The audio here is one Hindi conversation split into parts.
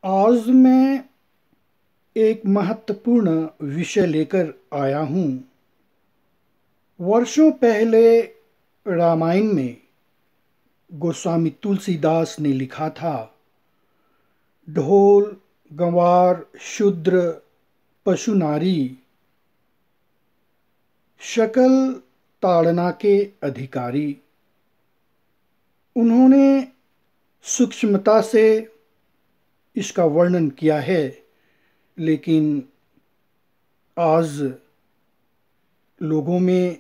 आज मैं एक महत्वपूर्ण विषय लेकर आया हूँ। वर्षों पहले रामायण में गोस्वामी तुलसीदास ने लिखा था, ढोल गंवार शूद्र पशु नारी शकल ताड़ना के अधिकारी। उन्होंने सूक्ष्मता से इसका वर्णन किया है, लेकिन आज लोगों में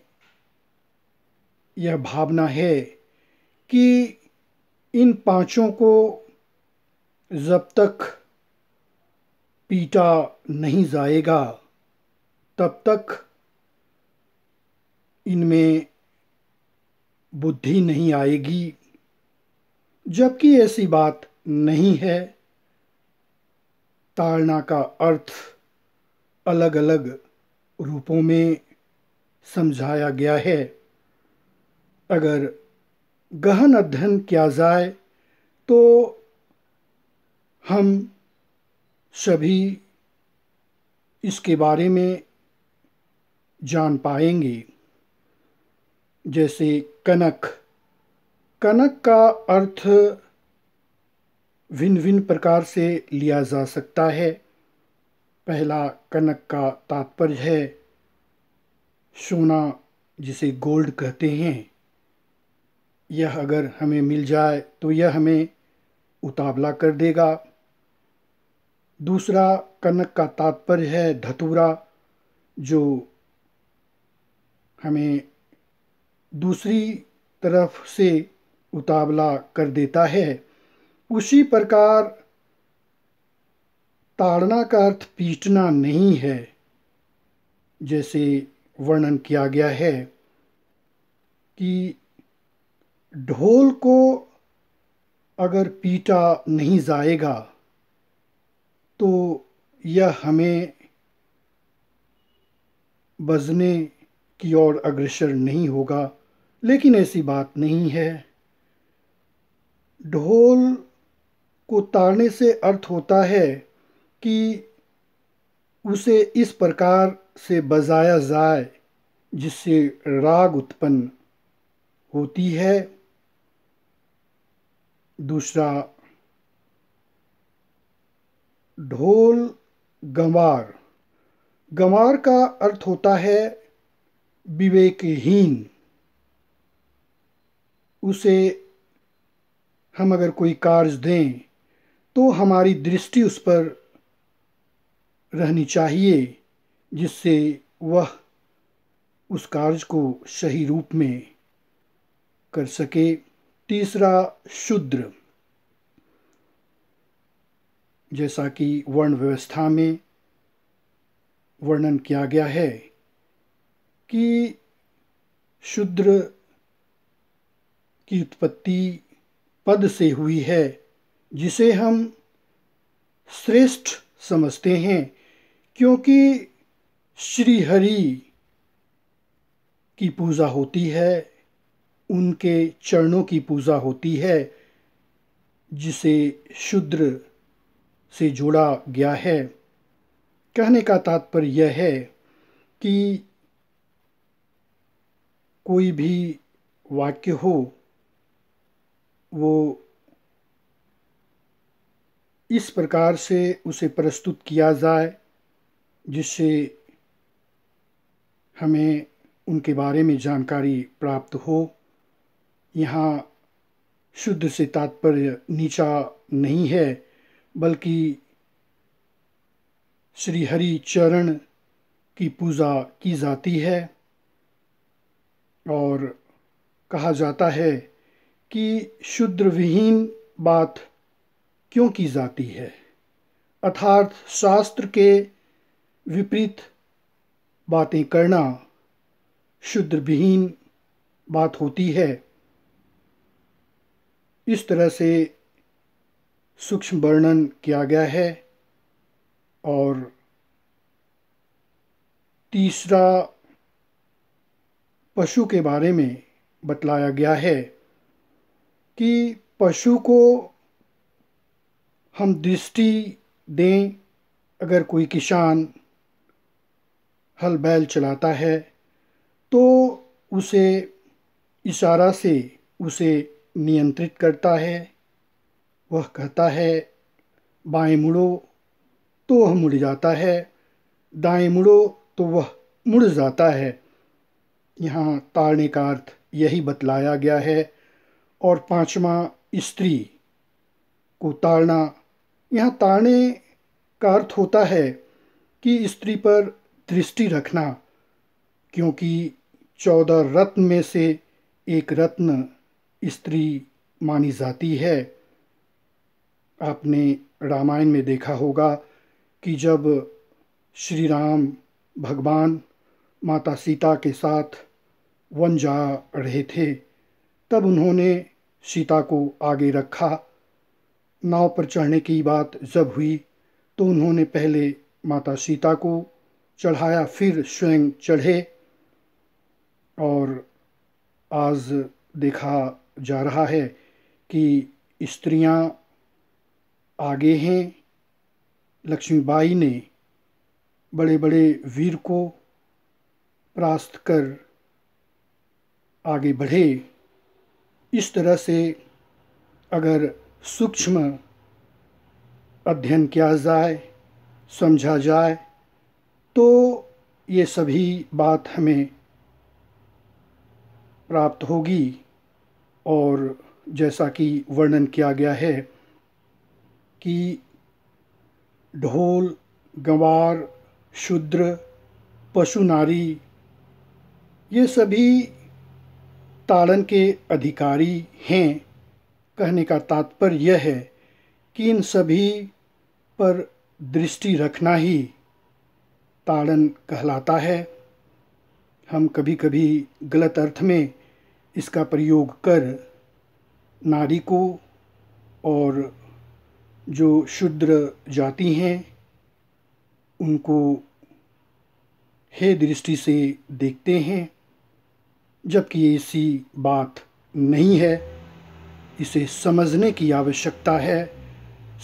यह भावना है कि इन पांचों को जब तक पीटा नहीं जाएगा तब तक इनमें बुद्धि नहीं आएगी, जबकि ऐसी बात नहीं है। ताड़ना का अर्थ अलग अलग रूपों में समझाया गया है। अगर गहन अध्ययन किया जाए तो हम सभी इसके बारे में जान पाएंगे। जैसे कनक कनक का अर्थ भिन्न भिन्न प्रकार से लिया जा सकता है। पहला कनक का तात्पर्य है सोना, जिसे गोल्ड कहते हैं। यह अगर हमें मिल जाए तो यह हमें उतावला कर देगा। दूसरा कनक का तात्पर्य है धतूरा, जो हमें दूसरी तरफ से उतावला कर देता है। उसी प्रकार ताड़ना का अर्थ पीटना नहीं है, जैसे वर्णन किया गया है कि ढोल को अगर पीटा नहीं जाएगा तो यह हमें बजने की ओर अग्रसर नहीं होगा, लेकिन ऐसी बात नहीं है। ढोल को ताड़ने से अर्थ होता है कि उसे इस प्रकार से बजाया जाए जिससे राग उत्पन्न होती है। दूसरा, ढोल गंवार गंवार का अर्थ होता है विवेकहीन। उसे हम अगर कोई कार्य दें तो हमारी दृष्टि उस पर रहनी चाहिए, जिससे वह उस कार्य को सही रूप में कर सके। तीसरा, शूद्र, जैसा कि वर्ण व्यवस्था में वर्णन किया गया है कि शूद्र की उत्पत्ति पद से हुई है, जिसे हम श्रेष्ठ समझते हैं, क्योंकि श्री हरि की पूजा होती है, उनके चरणों की पूजा होती है, जिसे शूद्र से जोड़ा गया है। कहने का तात्पर्य यह है कि कोई भी वाक्य हो, वो इस प्रकार से उसे प्रस्तुत किया जाए जिससे हमें उनके बारे में जानकारी प्राप्त हो। यहाँ शुद्ध से तात्पर्य नीचा नहीं है, बल्कि श्री हरि चरण की पूजा की जाती है। और कहा जाता है कि शूद्र विहीन बात क्यों की जाती है, अर्थात शास्त्र के विपरीत बातें करना शूद्र विहीन बात होती है। इस तरह से सूक्ष्म वर्णन किया गया है। और तीसरा, पशु के बारे में बतलाया गया है कि पशु को हम दृष्टि दें, अगर कोई किसान हल बैल चलाता है तो उसे इशारा से उसे नियंत्रित करता है। वह कहता है बाएं मुड़ो तो वह मुड़ जाता है, दाएं मुड़ो तो वह मुड़ जाता है। यहाँ ताड़ने का अर्थ यही बतलाया गया है। और पांचवा, स्त्री को ताड़ना। यहाँ ताड़ने का अर्थ होता है कि स्त्री पर दृष्टि रखना, क्योंकि 14 रत्न में से एक रत्न स्त्री मानी जाती है। आपने रामायण में देखा होगा कि जब श्री राम भगवान माता सीता के साथ वन जा रहे थे, तब उन्होंने सीता को आगे रखा। नाव पर चढ़ने की बात जब हुई तो उन्होंने पहले माता सीता को चढ़ाया, फिर स्वयं चढ़े। और आज देखा जा रहा है कि स्त्रियां आगे हैं। लक्ष्मीबाई ने बड़े बड़े वीर को परास्त कर आगे बढ़े। इस तरह से अगर सूक्ष्म अध्ययन किया जाए, समझा जाए, तो ये सभी बात हमें प्राप्त होगी। और जैसा कि वर्णन किया गया है कि ढोल, गंवार, शूद्र, पशु, नारी, ये सभी ताड़न के अधिकारी हैं। कहने का तात्पर्य यह है कि इन सभी पर दृष्टि रखना ही ताड़न कहलाता है। हम कभी कभी गलत अर्थ में इसका प्रयोग कर नारी को और जो शूद्र जाति हैं उनको हे दृष्टि से देखते हैं, जबकि ये ऐसी बात नहीं है। इसे समझने की आवश्यकता है,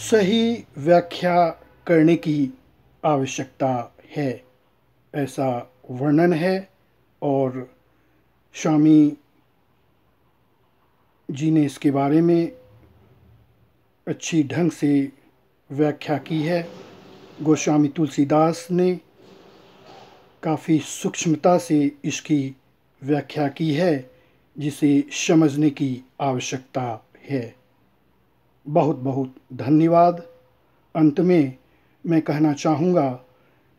सही व्याख्या करने की आवश्यकता है। ऐसा वर्णन है और स्वामी जी ने इसके बारे में अच्छी ढंग से व्याख्या की है। गोस्वामी तुलसीदास ने काफ़ी सूक्ष्मता से इसकी व्याख्या की है, जिसे समझने की आवश्यकता है। बहुत बहुत धन्यवाद। अंत में मैं कहना चाहूँगा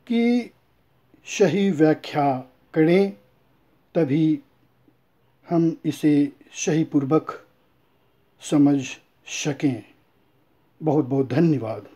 कि सही व्याख्या करें, तभी हम इसे सही पूर्वक समझ सकें। बहुत बहुत धन्यवाद।